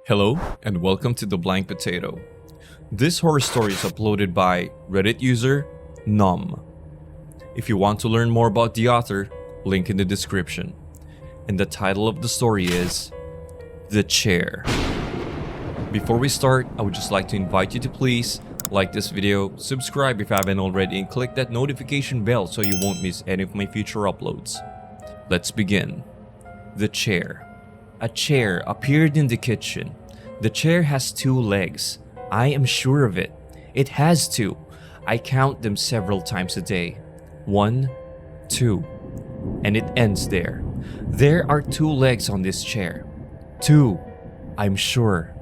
Hello and welcome to The Blank Potato. This horror story is uploaded by Reddit user Nom. If you want to learn more about the author, link in the description. And the title of the story is The Chair. Before we start, I would just like to invite you to please like this video, subscribe if you haven't already, and click that notification bell so you won't miss any of my future uploads. Let's begin. The Chair. A chair appeared in the kitchen. The chair has two legs. I am sure of it. It has two. I count them several times a day. 1, 2. And it ends there. There are two legs on this chair. 2. I'm sure.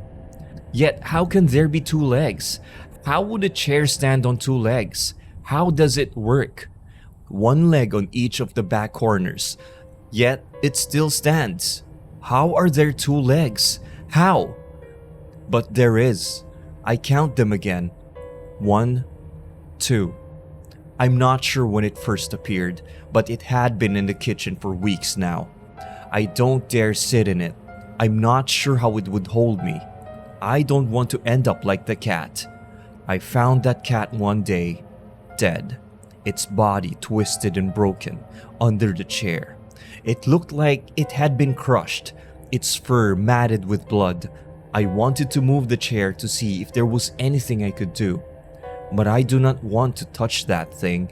Yet how can there be two legs? How would a chair stand on two legs? How does it work? One leg on each of the back corners. Yet it still stands. How are there two legs? How? But there is. I count them again. 1, 2. I'm not sure when it first appeared, but it had been in the kitchen for weeks now. I don't dare sit in it. I'm not sure how it would hold me. I don't want to end up like the cat. I found that cat one day, dead. Its body twisted and broken under the chair. It looked like it had been crushed, its fur matted with blood. I wanted to move the chair to see if there was anything I could do, but I do not want to touch that thing.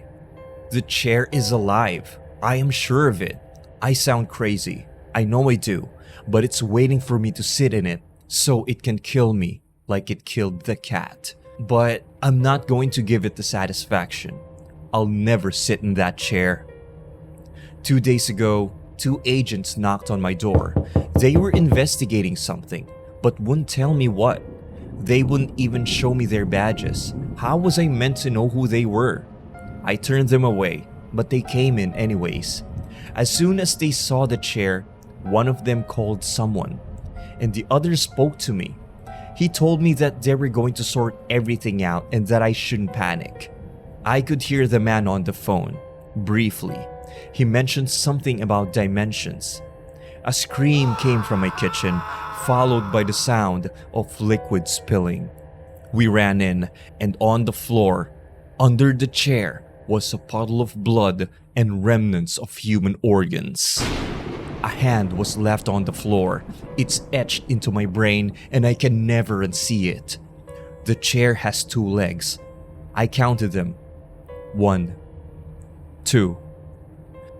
The chair is alive. I am sure of it. I sound crazy. I know I do, but it's waiting for me to sit in it so it can kill me like it killed the cat. But I'm not going to give it the satisfaction. I'll never sit in that chair. 2 days ago, 2 agents knocked on my door. They were investigating something, but wouldn't tell me what. They wouldn't even show me their badges. How was I meant to know who they were? I turned them away, but they came in anyways. As soon as they saw the chair, one of them called someone, and the other spoke to me. He told me that they were going to sort everything out and that I shouldn't panic. I could hear the man on the phone, briefly. He mentioned something about dimensions. A scream came from my kitchen, followed by the sound of liquid spilling. We ran in, and on the floor, under the chair, was a puddle of blood and remnants of human organs. A hand was left on the floor. It's etched into my brain, and I can never unsee it. The chair has 2 legs. I counted them. 1, 2.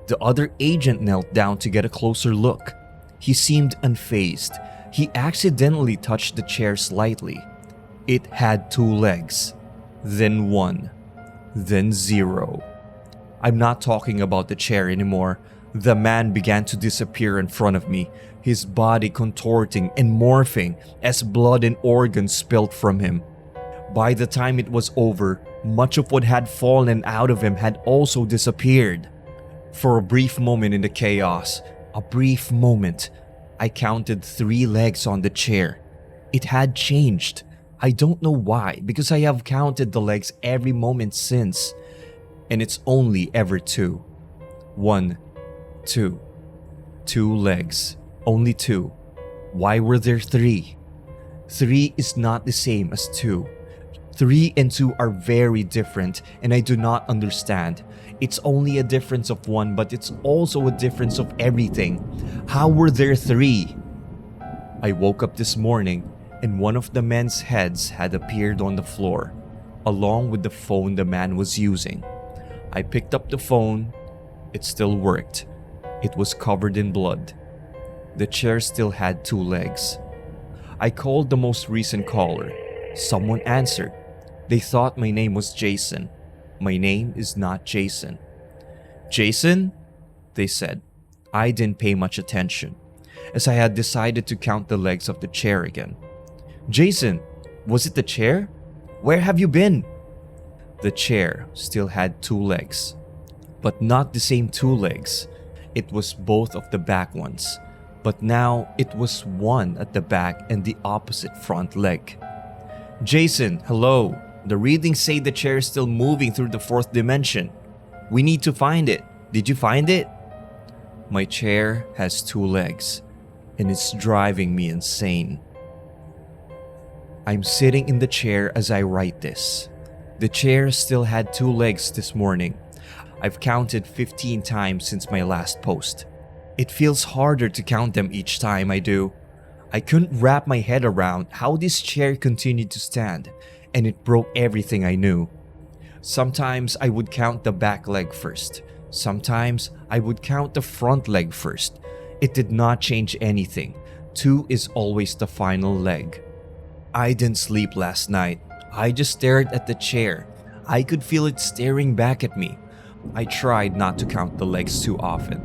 The other agent knelt down to get a closer look. He seemed unfazed. He accidentally touched the chair slightly. It had 2 legs, then 1, then 0. I'm not talking about the chair anymore. The man began to disappear in front of me, his body contorting and morphing as blood and organs spilled from him. By the time it was over, much of what had fallen out of him had also disappeared. For a brief moment in the chaos, a brief moment, I counted 3 legs on the chair. It had changed. I don't know why, because I have counted the legs every moment since. And it's only ever 2. 1, 2. 2 legs. Only 2. Why were there 3? 3 is not the same as 2. 3 and 2 are very different, and I do not understand. It's only a difference of 1, but it's also a difference of everything. How were there 3? I woke up this morning, and one of the men's heads had appeared on the floor, along with the phone the man was using. I picked up the phone. It still worked. It was covered in blood. The chair still had 2 legs. I called the most recent caller. Someone answered. They thought my name was Jason. My name is not Jason. Jason? They said. I didn't pay much attention, as I had decided to count the legs of the chair again. Jason, was it the chair? Where have you been? The chair still had 2 legs, but not the same 2 legs. It was both of the back ones, but now it was one at the back and the opposite front leg. Jason, hello. The readings say the chair is still moving through the 4th dimension. We need to find it. Did you find it? My chair has 2 legs, and it's driving me insane. I'm sitting in the chair as I write this. The chair still had 2 legs this morning. I've counted 15 times since my last post. It feels harder to count them each time I do. I couldn't wrap my head around how this chair continued to stand, and it broke everything I knew. Sometimes I would count the back leg first. Sometimes I would count the front leg first. It did not change anything. 2 is always the final leg. I didn't sleep last night. I just stared at the chair. I could feel it staring back at me. I tried not to count the legs too often.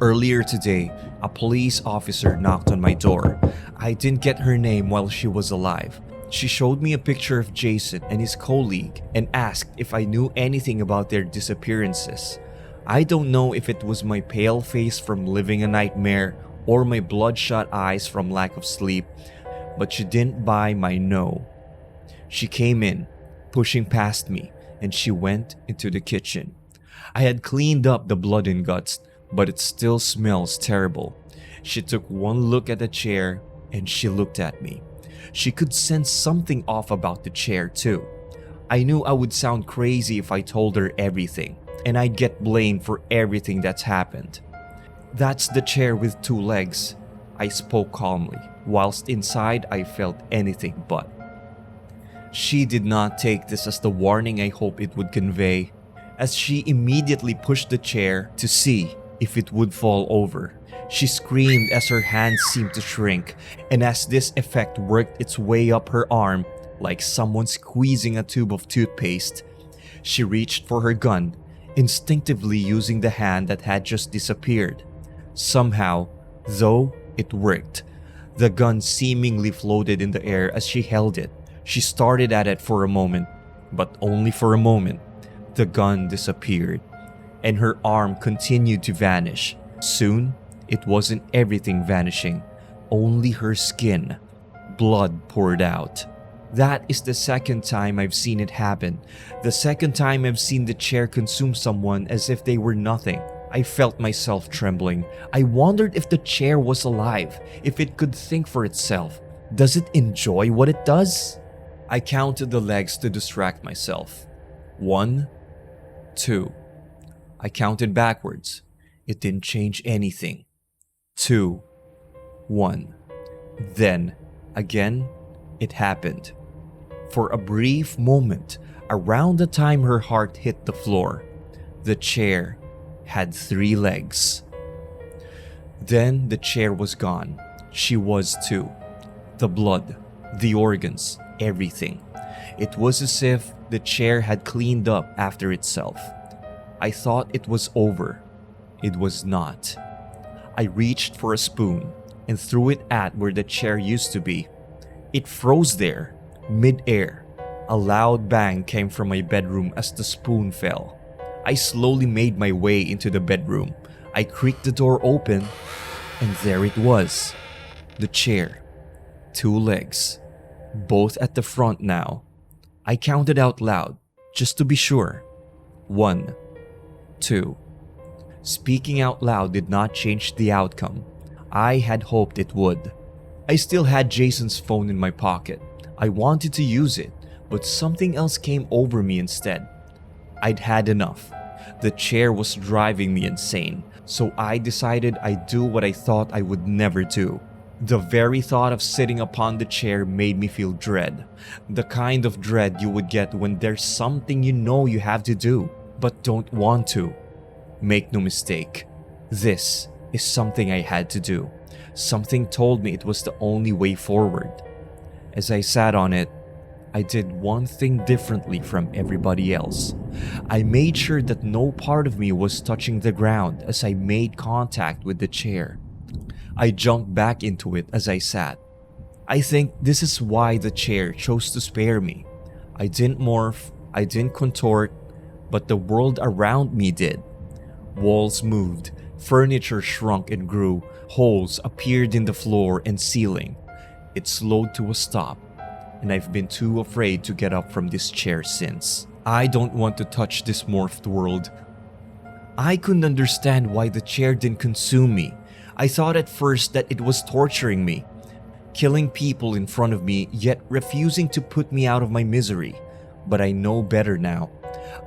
Earlier today, a police officer knocked on my door. I didn't get her name while she was alive. She showed me a picture of Jason and his colleague and asked if I knew anything about their disappearances. I don't know if it was my pale face from living a nightmare or my bloodshot eyes from lack of sleep, but she didn't buy my no. She came in, pushing past me, and she went into the kitchen. I had cleaned up the blood and guts, but it still smells terrible. She took one look at the chair and she looked at me. She could sense something off about the chair too. I knew I would sound crazy if I told her everything, and I'd get blamed for everything that's happened. That's the chair with 2 legs, I spoke calmly, whilst inside I felt anything but. She did not take this as the warning I hoped it would convey, as she immediately pushed the chair to see if it would fall over. She screamed as her hands seemed to shrink, and as this effect worked its way up her arm, like someone squeezing a tube of toothpaste, she reached for her gun, instinctively using the hand that had just disappeared. Somehow, though, it worked. The gun seemingly floated in the air as she held it. She started at it for a moment, but only for a moment. The gun disappeared, and her arm continued to vanish. Soon, it wasn't everything vanishing, only her skin. Blood poured out. That is the second time I've seen it happen. The second time I've seen the chair consume someone as if they were nothing. I felt myself trembling. I wondered if the chair was alive, if it could think for itself. Does it enjoy what it does? I counted the legs to distract myself. 1, 2. I counted backwards. It didn't change anything. 2, 1. Then, again, it happened. For a brief moment, around the time her heart hit the floor, the chair had 3 legs. Then the chair was gone. She was too. The blood, the organs, everything. It was as if the chair had cleaned up after itself. I thought it was over. It was not. I reached for a spoon and threw it at where the chair used to be. It froze there, mid-air. A loud bang came from my bedroom as the spoon fell. I slowly made my way into the bedroom. I creaked the door open, and there it was. The chair. 2 legs. Both at the front now. I counted out loud, just to be sure. 1, 2. Speaking out loud did not change the outcome. I had hoped it would. I still had Jason's phone in my pocket. I wanted to use it, but something else came over me instead. I'd had enough. The chair was driving me insane, so I decided I'd do what I thought I would never do. The very thought of sitting upon the chair made me feel dread. The kind of dread you would get when there's something you know you have to do, but don't want to. Make no mistake, this is something I had to do. Something told me it was the only way forward. As I sat on it, I did one thing differently from everybody else. I made sure that no part of me was touching the ground as I made contact with the chair. I jumped back into it as I sat. I think this is why the chair chose to spare me. I didn't morph, I didn't contort, but the world around me did. Walls moved, furniture shrunk and grew, holes appeared in the floor and ceiling. It slowed to a stop, and I've been too afraid to get up from this chair since. I don't want to touch this morphed world. I couldn't understand why the chair didn't consume me. I thought at first that it was torturing me. killing people in front of me, yet refusing to put me out of my misery. But I know better now.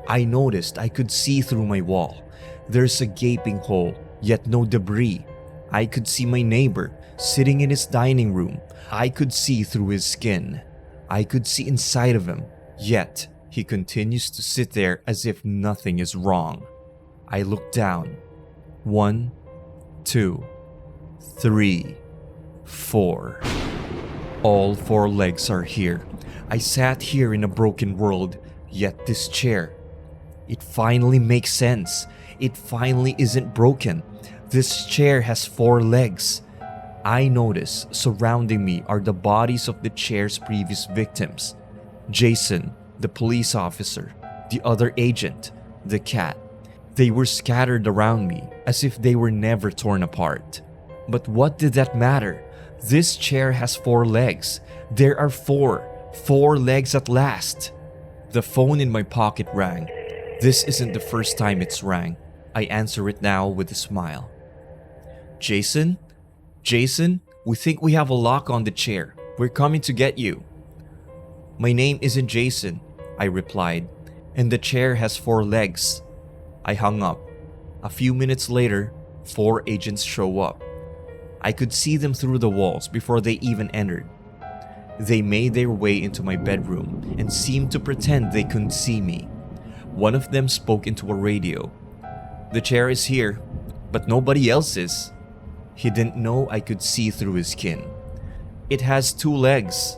I noticed I could see through my wall. There's a gaping hole, yet no debris. I could see my neighbor sitting in his dining room. I could see through his skin. I could see inside of him, yet he continues to sit there as if nothing is wrong. I look down. 1, 2, 3, 4. All 4 legs are here. I sat here in a broken world, yet this chair. It finally makes sense. It finally isn't broken. This chair has 4 legs. I notice surrounding me are the bodies of the chair's previous victims. Jason, the police officer, the other agent, the cat. They were scattered around me as if they were never torn apart. But what did that matter? This chair has 4 legs. There are 4 legs at last. The phone in my pocket rang. This isn't the first time it's rang. I answer it now with a smile. Jason? Jason, we think we have a lock on the chair. We're coming to get you. My name isn't Jason, I replied, and the chair has 4 legs. I hung up. A few minutes later, 4 agents show up. I could see them through the walls before they even entered. They made their way into my bedroom and seemed to pretend they couldn't see me. One of them spoke into a radio. The chair is here, but nobody else is. He didn't know I could see through his skin. It has 2 legs.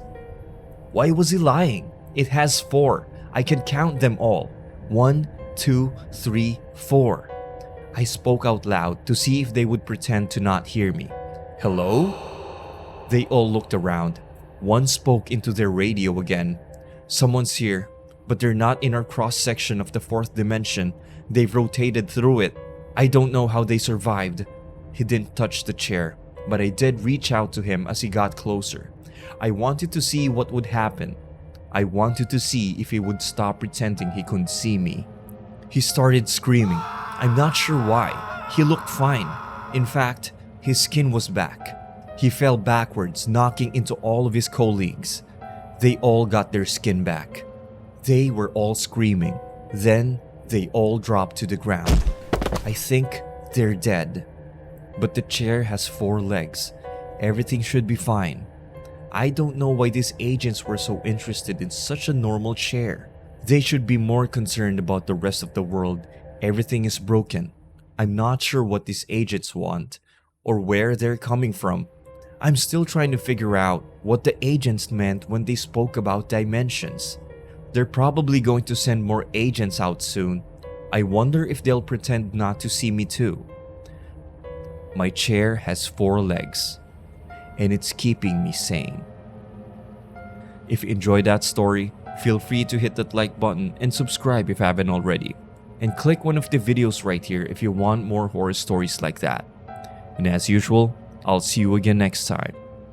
Why was he lying? It has 4. I can count them all. 1, 2, 3, 4. I spoke out loud to see if they would pretend to not hear me. Hello? They all looked around. One spoke into their radio again. Someone's here, but they're not in our cross-section of the 4th dimension. They've rotated through it. I don't know how they survived. He didn't touch the chair, but I did reach out to him as he got closer. I wanted to see what would happen. I wanted to see if he would stop pretending he couldn't see me. He started screaming. I'm not sure why. He looked fine. In fact, his skin was back. He fell backwards, knocking into all of his colleagues. They all got their skin back. They were all screaming. Then they all dropped to the ground. I think they're dead. But the chair has 4 legs. Everything should be fine. I don't know why these agents were so interested in such a normal chair. They should be more concerned about the rest of the world. Everything is broken. I'm not sure what these agents want or where they're coming from. I'm still trying to figure out what the agents meant when they spoke about dimensions. They're probably going to send more agents out soon. I wonder if they'll pretend not to see me too. My chair has 4 legs, and it's keeping me sane. If you enjoyed that story, feel free to hit that like button and subscribe if you haven't already. And click one of the videos right here if you want more horror stories like that. And as usual, I'll see you again next time.